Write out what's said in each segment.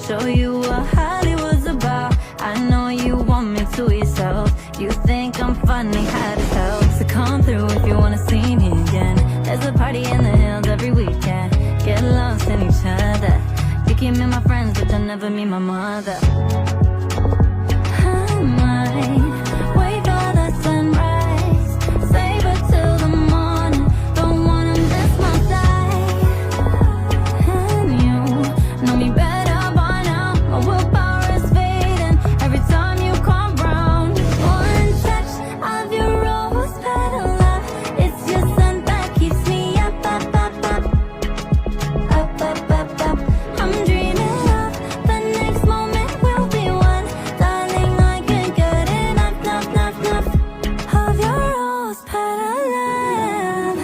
show you what Hollywood's about. I know you want me to yourself. You think I'm funny, how to help. So come through if you wanna see me again. There's a party in the hills every weekend. Get lost in each other. You keep me my friends, but you'll never meet my mother. I might wait for the sunrise, save it till the morning. Don't wanna miss my flight. And you know me better by now. My willpower is fading every time you come round. One touch of your rose petal love, it's your sun that keeps me up, up, up, up, up, up, up, up. I'm dreaming of the next moment will be one. Darling, I can't get enough, enough, enough, enough of your rose petal love.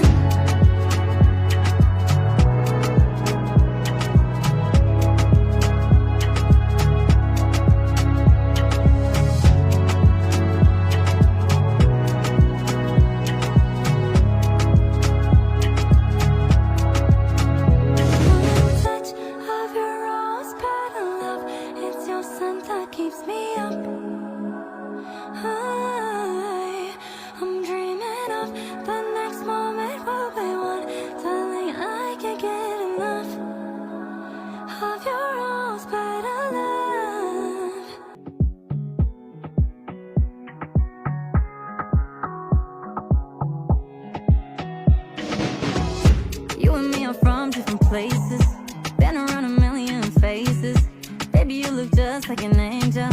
One touch of your rose petal love, it's your scent that keeps me up. I'm dreaming of the next moment will be one. Darling, I can't get enough of your rose petal love. You and me are from different places, been around a million faces. Baby, you look just like an angel.